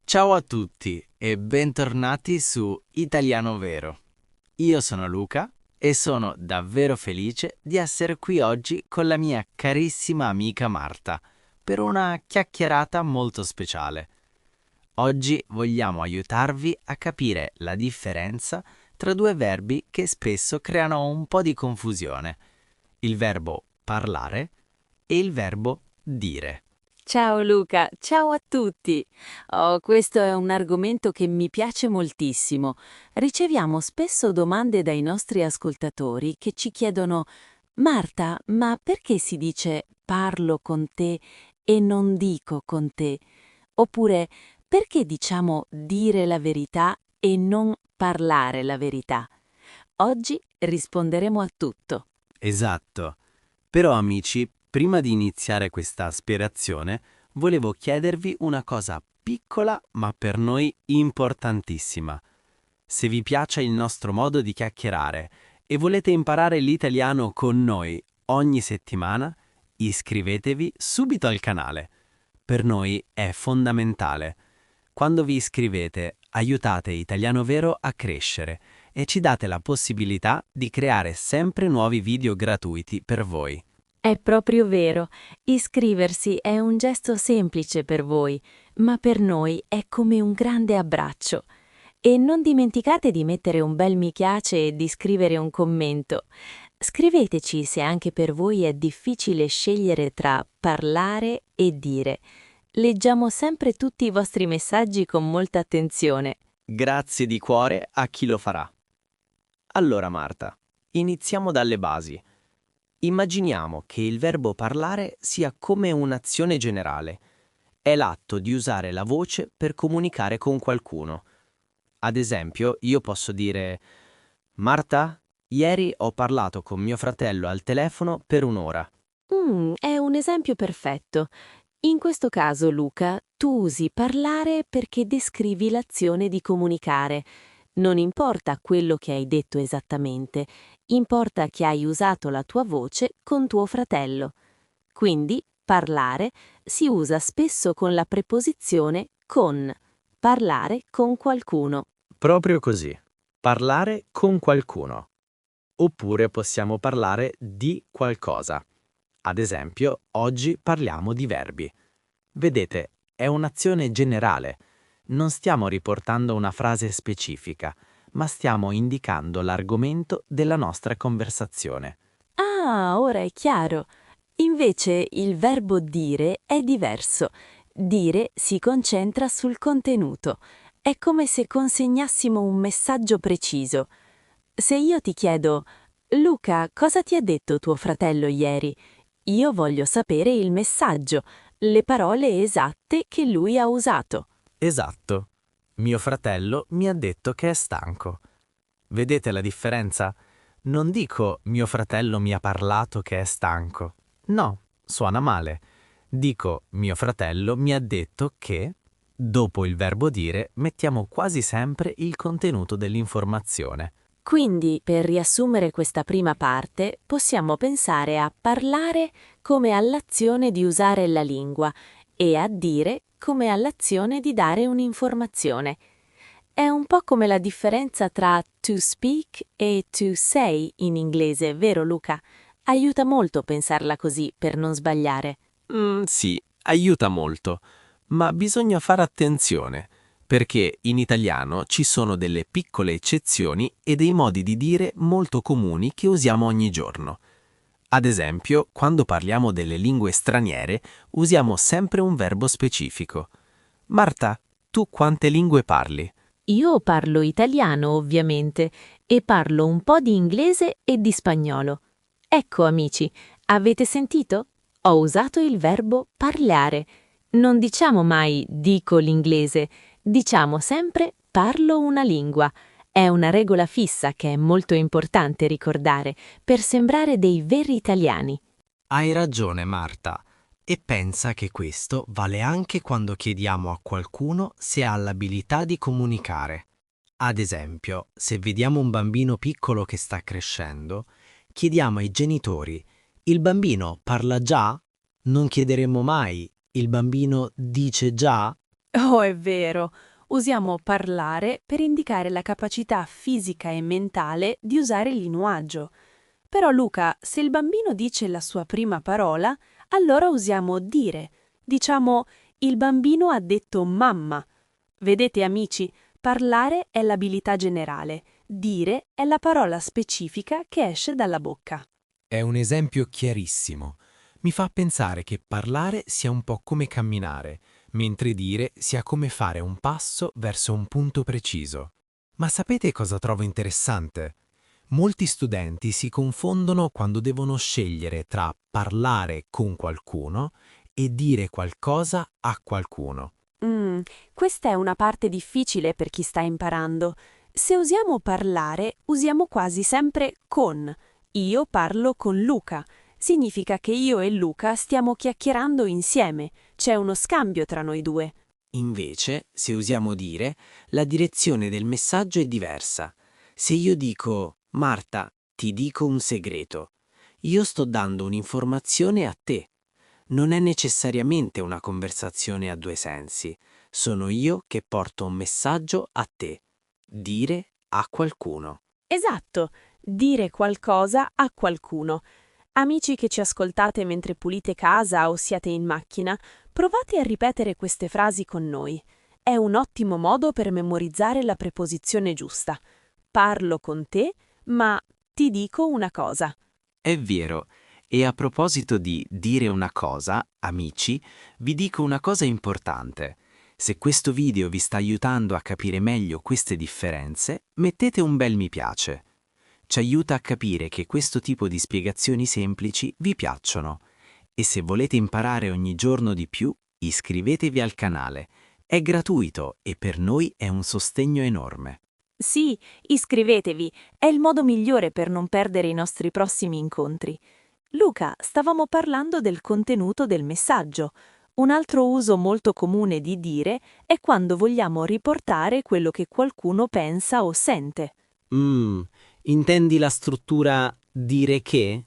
Ciao a tutti e bentornati su Italiano Vero. Io sono Luca e sono davvero felice di essere qui oggi con la mia carissima amica Marta per una chiacchierata molto speciale. Oggi vogliamo aiutarvi a capire la differenza tra due verbi che spesso creano un po' di confusione: il verbo parlare e il verbo dire. Ciao Luca, ciao a tutti. Oh, questo è un argomento che mi piace moltissimo. Riceviamo spesso domande dai nostri ascoltatori che ci chiedono: Marta, ma perché si dice parlo con te e non dico con te? Oppure perché diciamo dire la verità e non parlare la verità? Oggi risponderemo a tutto. Esatto. Però amici, prima di iniziare questa spiegazione, volevo chiedervi una cosa piccola ma per noi importantissima. Se vi piace il nostro modo di chiacchierare e volete imparare l'italiano con noi ogni settimana, iscrivetevi subito al canale. Per noi è fondamentale. Quando vi iscrivete, aiutate Italiano Vero a crescere e ci date la possibilità di creare sempre nuovi video gratuiti per voi. È proprio vero, iscriversi è un gesto semplice per voi, ma per noi è come un grande abbraccio. E non dimenticate di mettere un bel mi piace e di scrivere un commento. Scriveteci se anche per voi è difficile scegliere tra parlare e dire. Leggiamo sempre tutti i vostri messaggi con molta attenzione. Grazie di cuore a chi lo farà. Allora Marta, iniziamo dalle basi. Immaginiamo che il verbo parlare sia come un'azione generale. È l'atto di usare la voce per comunicare con qualcuno. Ad esempio, io posso dire: Marta, ieri ho parlato con mio fratello al telefono per un'ora. È un esempio perfetto. In questo caso, Luca, tu usi parlare perché descrivi l'azione di comunicare. Non importa quello che hai detto esattamente, importa che hai usato la tua voce con tuo fratello. Quindi, parlare si usa spesso con la preposizione con. Parlare con qualcuno. Proprio così. Parlare con qualcuno. Oppure possiamo parlare di qualcosa. Ad esempio, oggi parliamo di verbi. Vedete, è un'azione generale. Non stiamo riportando una frase specifica, ma stiamo indicando l'argomento della nostra conversazione. Ah, ora è chiaro. Invece il verbo dire è diverso. Dire si concentra sul contenuto. È come se consegnassimo un messaggio preciso. Se io ti chiedo: Luca, cosa ti ha detto tuo fratello ieri? Io voglio sapere il messaggio, le parole esatte che lui ha usato. Esatto. Mio fratello mi ha detto che è stanco. Vedete la differenza? Non dico mio fratello mi ha parlato che è stanco. No, suona male. Dico mio fratello mi ha detto che, dopo il verbo dire, mettiamo quasi sempre il contenuto dell'informazione. Quindi, per riassumere questa prima parte, possiamo pensare a parlare come all'azione di usare la lingua e a dire come all'azione di dare un'informazione. È un po' come la differenza tra to speak e to say in inglese, vero Luca? Aiuta molto pensarla così per non sbagliare. Sì, aiuta molto, ma bisogna fare attenzione, perché in italiano ci sono delle piccole eccezioni e dei modi di dire molto comuni che usiamo ogni giorno. Ad esempio, quando parliamo delle lingue straniere, usiamo sempre un verbo specifico. Marta, tu quante lingue parli? Io parlo italiano, ovviamente, e parlo un po' di inglese e di spagnolo. Ecco, amici, avete sentito? Ho usato il verbo parlare. Non diciamo mai dico l'inglese, diciamo sempre parlo una lingua. È una regola fissa che è molto importante ricordare per sembrare dei veri italiani. Hai ragione, Marta. E pensa che questo vale anche quando chiediamo a qualcuno se ha l'abilità di comunicare. Ad esempio, se vediamo un bambino piccolo che sta crescendo, chiediamo ai genitori: il bambino parla già? Non chiederemmo mai: il bambino dice già? Oh, è vero. Usiamo parlare per indicare la capacità fisica e mentale di usare il linguaggio. Però Luca, se il bambino dice la sua prima parola, allora usiamo dire. Diciamo, il bambino ha detto mamma. Vedete amici, parlare è l'abilità generale, dire è la parola specifica che esce dalla bocca. È un esempio chiarissimo. Mi fa pensare che parlare sia un po' come camminare, mentre dire sia come fare un passo verso un punto preciso. Ma sapete cosa trovo interessante? Molti studenti si confondono quando devono scegliere tra parlare con qualcuno e dire qualcosa a qualcuno. Questa è una parte difficile per chi sta imparando. Se usiamo parlare, usiamo quasi sempre con. Io parlo con Luca. Significa che io e Luca stiamo chiacchierando insieme. C'è uno scambio tra noi due. Invece, se usiamo dire, la direzione del messaggio è diversa. Se io dico, Marta, ti dico un segreto, io sto dando un'informazione a te. Non è necessariamente una conversazione a due sensi. Sono io che porto un messaggio a te. Dire a qualcuno. Esatto, dire qualcosa a qualcuno. Amici che ci ascoltate mentre pulite casa o siete in macchina, provate a ripetere queste frasi con noi. È un ottimo modo per memorizzare la preposizione giusta. Parlo con te, ma ti dico una cosa. È vero. E a proposito di dire una cosa, amici, vi dico una cosa importante. Se questo video vi sta aiutando a capire meglio queste differenze, mettete un bel mi piace. Ci aiuta a capire che questo tipo di spiegazioni semplici vi piacciono. E se volete imparare ogni giorno di più, iscrivetevi al canale. È gratuito e per noi è un sostegno enorme. Sì, iscrivetevi, è il modo migliore per non perdere i nostri prossimi incontri. Luca, stavamo parlando del contenuto del messaggio. Un altro uso molto comune di dire è quando vogliamo riportare quello che qualcuno pensa o sente. Intendi la struttura dire che?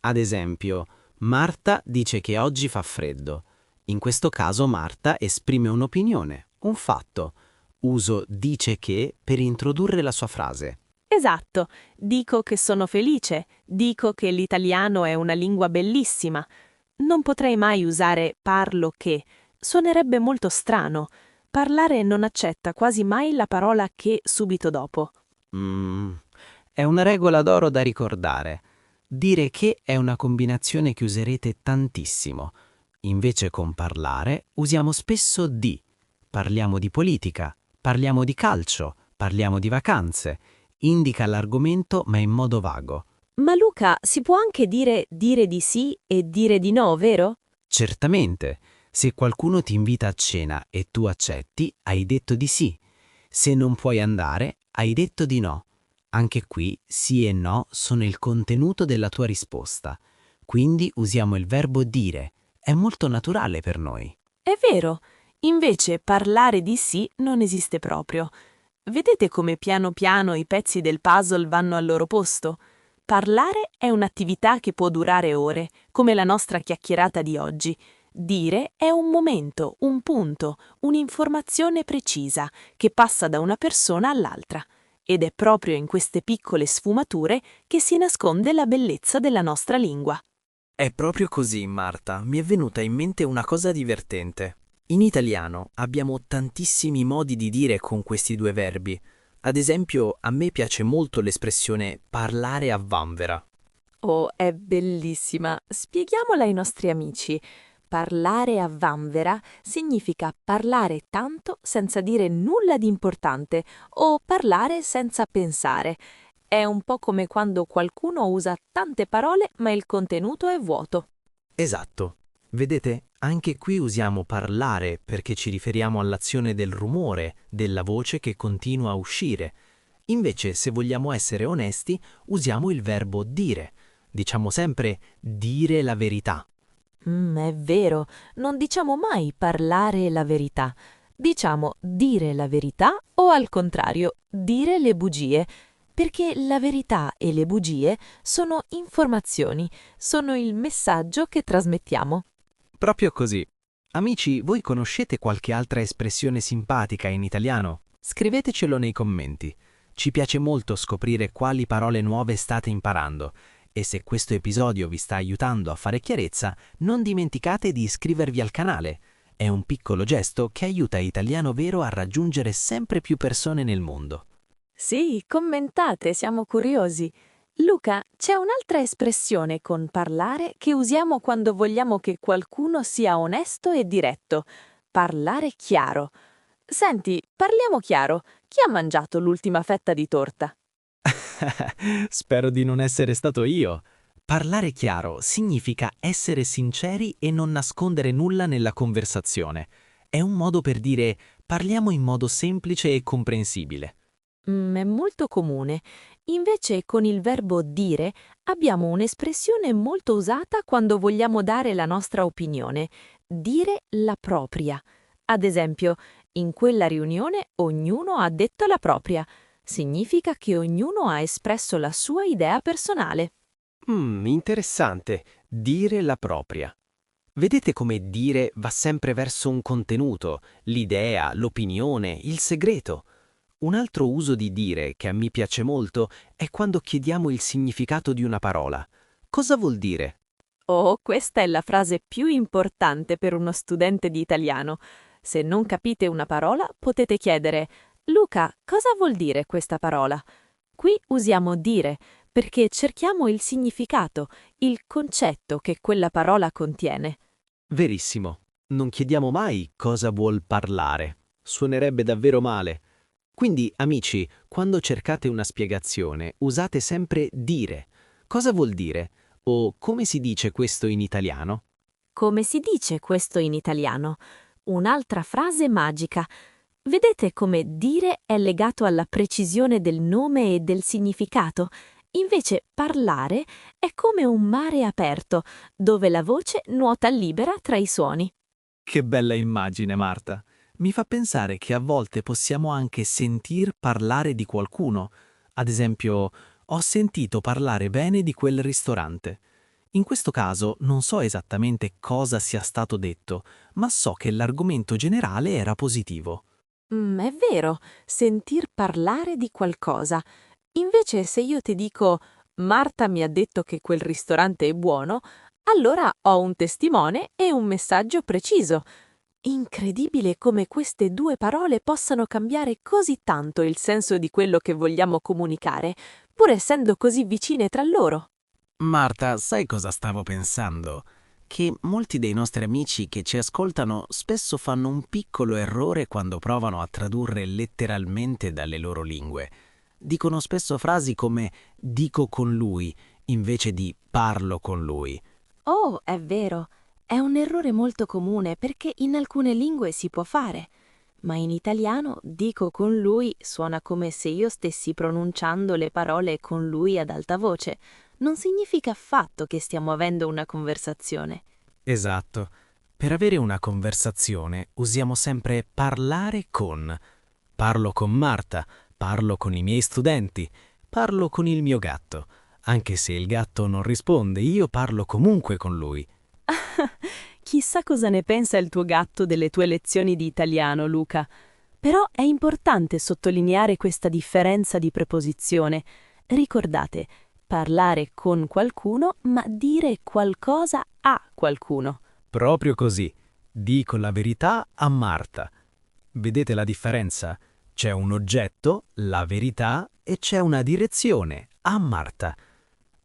Ad esempio, Marta dice che oggi fa freddo. In questo caso Marta esprime un'opinione, un fatto. Uso dice che per introdurre la sua frase. Esatto, dico che sono felice, dico che l'italiano è una lingua bellissima. Non potrei mai usare parlo che, suonerebbe molto strano. Parlare non accetta quasi mai la parola che subito dopo. È una regola d'oro da ricordare. Dire che è una combinazione che userete tantissimo. Invece con parlare usiamo spesso di. Parliamo di politica, parliamo di calcio, parliamo di vacanze. Indica l'argomento ma in modo vago. Ma Luca, si può anche dire di sì e dire di no, vero? Certamente, se qualcuno ti invita a cena e tu accetti, hai detto di sì. Se non puoi andare, hai detto di no. Anche qui sì e no sono il contenuto della tua risposta. Quindi usiamo il verbo dire. È molto naturale per noi. È vero. Invece parlare di sì non esiste proprio. Vedete come piano piano i pezzi del puzzle vanno al loro posto? Parlare è un'attività che può durare ore, come la nostra chiacchierata di oggi. Dire è un momento, un punto, un'informazione precisa che passa da una persona all'altra. Ed è proprio in queste piccole sfumature che si nasconde la bellezza della nostra lingua. È proprio così, Marta. Mi è venuta in mente una cosa divertente. In italiano abbiamo tantissimi modi di dire con questi due verbi. Ad esempio, a me piace molto l'espressione parlare a vanvera. Oh, è bellissima. Spieghiamola ai nostri amici. Parlare a vanvera significa parlare tanto senza dire nulla di importante o parlare senza pensare. È un po' come quando qualcuno usa tante parole ma il contenuto è vuoto. Esatto. Vedete, anche qui usiamo parlare perché ci riferiamo all'azione del rumore, della voce che continua a uscire. Invece, se vogliamo essere onesti, usiamo il verbo dire. Diciamo sempre dire la verità. È vero, non diciamo mai parlare la verità. Diciamo dire la verità o al contrario, dire le bugie, perché la verità e le bugie sono informazioni, sono il messaggio che trasmettiamo. Proprio così. Amici, voi conoscete qualche altra espressione simpatica in italiano? Scrivetecelo nei commenti. Ci piace molto scoprire quali parole nuove state imparando. E se questo episodio vi sta aiutando a fare chiarezza, non dimenticate di iscrivervi al canale. È un piccolo gesto che aiuta Italiano Vero a raggiungere sempre più persone nel mondo. Sì, commentate, siamo curiosi. Luca, c'è un'altra espressione con parlare che usiamo quando vogliamo che qualcuno sia onesto e diretto. Parlare chiaro. Senti, parliamo chiaro. Chi ha mangiato l'ultima fetta di torta? Spero di non essere stato io. Parlare chiaro significa essere sinceri e non nascondere nulla nella conversazione. È un modo per dire parliamo in modo semplice e comprensibile. È molto comune. Invece con il verbo dire abbiamo un'espressione molto usata quando vogliamo dare la nostra opinione. Dire la propria. Ad esempio, in quella riunione ognuno ha detto la propria. Significa che ognuno ha espresso la sua idea personale. Interessante. Dire la propria. Vedete come dire va sempre verso un contenuto, l'idea, l'opinione, il segreto. Un altro uso di dire che a me piace molto è quando chiediamo il significato di una parola. Cosa vuol dire? Oh, questa è la frase più importante per uno studente di italiano. Se non capite una parola, potete chiedere: Luca, cosa vuol dire questa parola? Qui usiamo dire perché cerchiamo il significato, il concetto che quella parola contiene. Verissimo. Non chiediamo mai cosa vuol parlare. Suonerebbe davvero male. Quindi, amici, quando cercate una spiegazione, usate sempre dire. Cosa vuol dire? O come si dice questo in italiano? Come si dice questo in italiano? Un'altra frase magica. Vedete come dire è legato alla precisione del nome e del significato? Invece parlare è come un mare aperto, dove la voce nuota libera tra i suoni. Che bella immagine, Marta. Mi fa pensare che a volte possiamo anche sentir parlare di qualcuno. Ad esempio, ho sentito parlare bene di quel ristorante. In questo caso non so esattamente cosa sia stato detto, ma so che l'argomento generale era positivo. È vero, sentir parlare di qualcosa. Invece se io ti dico Marta mi ha detto che quel ristorante è buono, allora ho un testimone e un messaggio preciso. Incredibile come queste due parole possano cambiare così tanto il senso di quello che vogliamo comunicare, pur essendo così vicine tra loro. Marta, sai cosa stavo pensando? Che molti dei nostri amici che ci ascoltano spesso fanno un piccolo errore quando provano a tradurre letteralmente dalle loro lingue. Dicono spesso frasi come dico con lui invece di parlo con lui. Oh, è vero. È un errore molto comune perché in alcune lingue si può fare. Ma in italiano dico con lui suona come se io stessi pronunciando le parole con lui ad alta voce. Non significa affatto che stiamo avendo una conversazione. Esatto. Per avere una conversazione usiamo sempre parlare con. Parlo con Marta, parlo con i miei studenti, parlo con il mio gatto. Anche se il gatto non risponde, io parlo comunque con lui. Chissà cosa ne pensa il tuo gatto delle tue lezioni di italiano, Luca. Però è importante sottolineare questa differenza di preposizione. Ricordate, parlare con qualcuno, ma dire qualcosa a qualcuno. Proprio così. Dico la verità a Marta. Vedete la differenza? C'è un oggetto, la verità, e c'è una direzione, a Marta.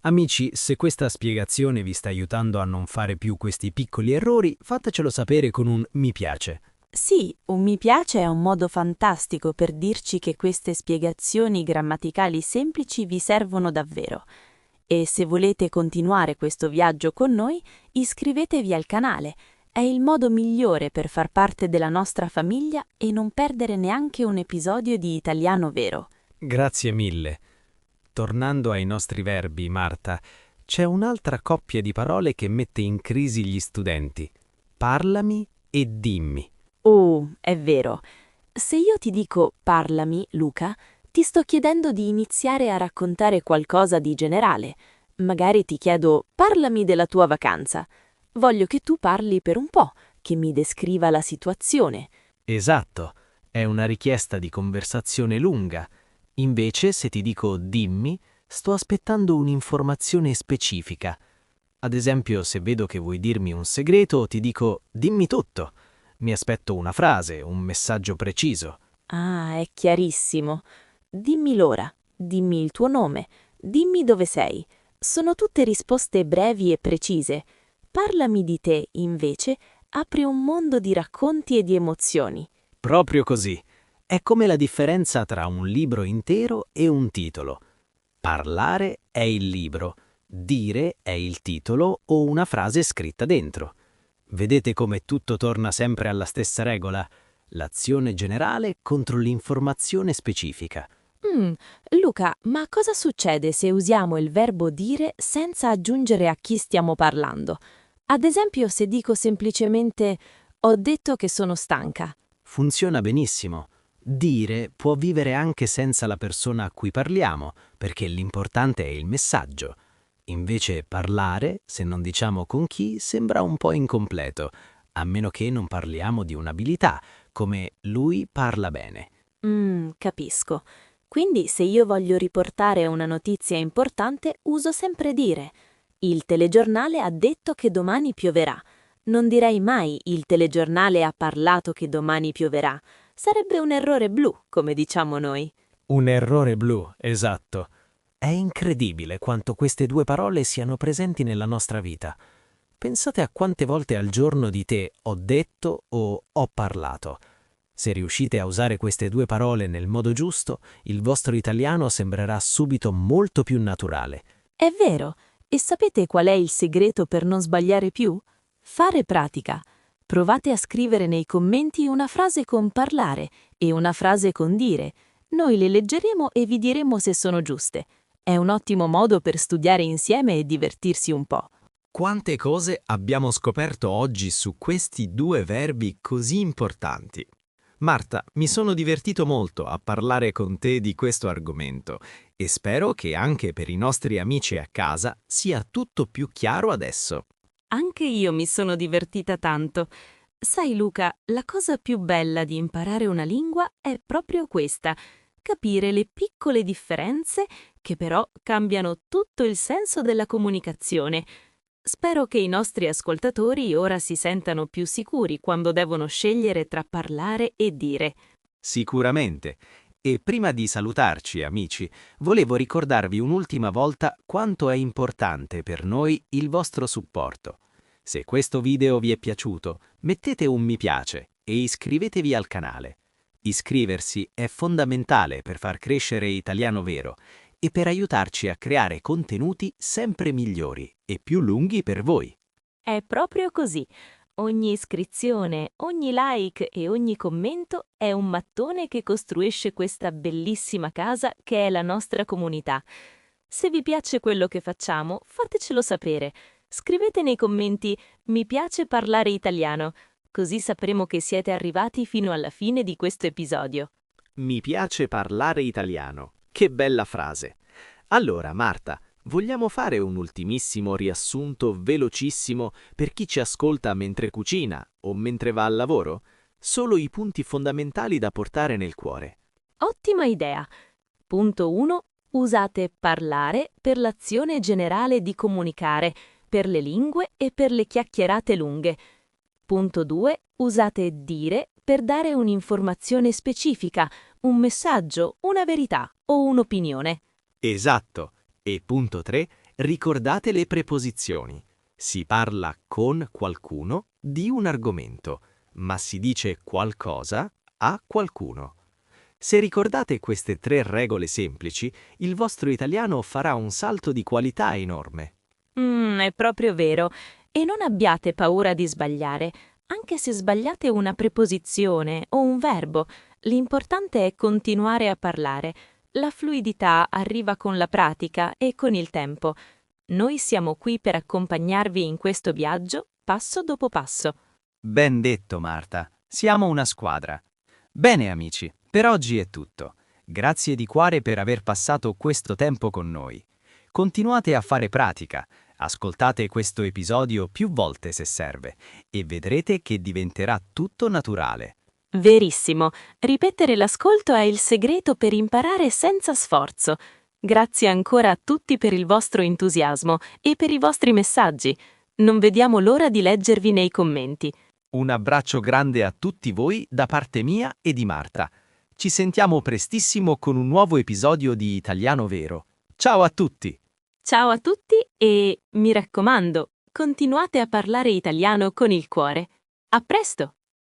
Amici, se questa spiegazione vi sta aiutando a non fare più questi piccoli errori, fatecelo sapere con un mi piace. Sì, un mi piace è un modo fantastico per dirci che queste spiegazioni grammaticali semplici vi servono davvero. E se volete continuare questo viaggio con noi, iscrivetevi al canale. È il modo migliore per far parte della nostra famiglia e non perdere neanche un episodio di Italiano Vero. Grazie mille. Tornando ai nostri verbi, Marta, c'è un'altra coppia di parole che mette in crisi gli studenti. Parlami e dimmi. Oh, è vero. Se io ti dico parlami, Luca, ti sto chiedendo di iniziare a raccontare qualcosa di generale. Magari ti chiedo parlami della tua vacanza. Voglio che tu parli per un po', che mi descriva la situazione. Esatto, è una richiesta di conversazione lunga. Invece, se ti dico dimmi, sto aspettando un'informazione specifica. Ad esempio, se vedo che vuoi dirmi un segreto, ti dico dimmi tutto. Mi aspetto una frase, un messaggio preciso. Ah, è chiarissimo. Dimmi l'ora, dimmi il tuo nome, dimmi dove sei. Sono tutte risposte brevi e precise. Parlami di te, invece, apri un mondo di racconti e di emozioni. Proprio così. È come la differenza tra un libro intero e un titolo. Parlare è il libro, dire è il titolo o una frase scritta dentro. Vedete come tutto torna sempre alla stessa regola? L'azione generale contro l'informazione specifica. Luca, ma cosa succede se usiamo il verbo dire senza aggiungere a chi stiamo parlando? Ad esempio, se dico semplicemente ho detto che sono stanca. Funziona benissimo. Dire può vivere anche senza la persona a cui parliamo, perché l'importante è il messaggio. Invece parlare, se non diciamo con chi, sembra un po' incompleto, a meno che non parliamo di un'abilità, come lui parla bene. Capisco. Quindi se io voglio riportare una notizia importante, uso sempre dire. Il telegiornale ha detto che domani pioverà. Non direi mai il telegiornale ha parlato che domani pioverà. Sarebbe un errore blu, come diciamo noi. Un errore blu, esatto. È incredibile quanto queste due parole siano presenti nella nostra vita. Pensate a quante volte al giorno dite ho detto o ho parlato. Se riuscite a usare queste due parole nel modo giusto, il vostro italiano sembrerà subito molto più naturale. È vero. E sapete qual è il segreto per non sbagliare più? Fare pratica. Provate a scrivere nei commenti una frase con parlare e una frase con dire. Noi le leggeremo e vi diremo se sono giuste. È un ottimo modo per studiare insieme e divertirsi un po'. Quante cose abbiamo scoperto oggi su questi due verbi così importanti. Marta, mi sono divertito molto a parlare con te di questo argomento e spero che anche per i nostri amici a casa sia tutto più chiaro adesso. Anche io mi sono divertita tanto. Sai Luca, la cosa più bella di imparare una lingua è proprio questa, capire le piccole differenze che però cambiano tutto il senso della comunicazione. Spero che i nostri ascoltatori ora si sentano più sicuri quando devono scegliere tra parlare e dire. Sicuramente. E prima di salutarci, amici, volevo ricordarvi un'ultima volta quanto è importante per noi il vostro supporto. Se questo video vi è piaciuto, mettete un mi piace e iscrivetevi al canale. Iscriversi è fondamentale per far crescere Italiano Vero e per aiutarci a creare contenuti sempre migliori e più lunghi per voi. È proprio così. Ogni iscrizione, ogni like e ogni commento è un mattone che costruisce questa bellissima casa che è la nostra comunità. Se vi piace quello che facciamo, fatecelo sapere. Scrivete nei commenti «Mi piace parlare italiano», così sapremo che siete arrivati fino alla fine di questo episodio. Mi piace parlare italiano. Che bella frase. Allora, Marta, vogliamo fare un ultimissimo riassunto velocissimo per chi ci ascolta mentre cucina o mentre va al lavoro? Solo i punti fondamentali da portare nel cuore. Ottima idea! Punto 1. Usate parlare per l'azione generale di comunicare, per le lingue e per le chiacchierate lunghe. Punto 2. Usate dire per dare un'informazione specifica, un messaggio, una verità o un'opinione. Esatto. E punto 3. Ricordate le preposizioni. Si parla con qualcuno di un argomento, ma si dice qualcosa a qualcuno. Se ricordate queste 3 regole semplici, il vostro italiano farà un salto di qualità enorme. È proprio vero. E non abbiate paura di sbagliare. Anche se sbagliate una preposizione o un verbo, l'importante è continuare a parlare. La fluidità arriva con la pratica e con il tempo. Noi siamo qui per accompagnarvi in questo viaggio passo dopo passo. Ben detto, Marta. Siamo una squadra. Bene, amici, per oggi è tutto. Grazie di cuore per aver passato questo tempo con noi. Continuate a fare pratica, Ascoltate questo episodio più volte se serve e vedrete che diventerà tutto naturale. Verissimo. Ripetere l'ascolto è il segreto per imparare senza sforzo. Grazie ancora a tutti per il vostro entusiasmo e per i vostri messaggi. Non vediamo l'ora di leggervi nei commenti. Un abbraccio grande a tutti voi da parte mia e di Marta. Ci sentiamo prestissimo con un nuovo episodio di Italiano Vero. Ciao a tutti! Ciao a tutti e, mi raccomando, continuate a parlare italiano con il cuore. A presto!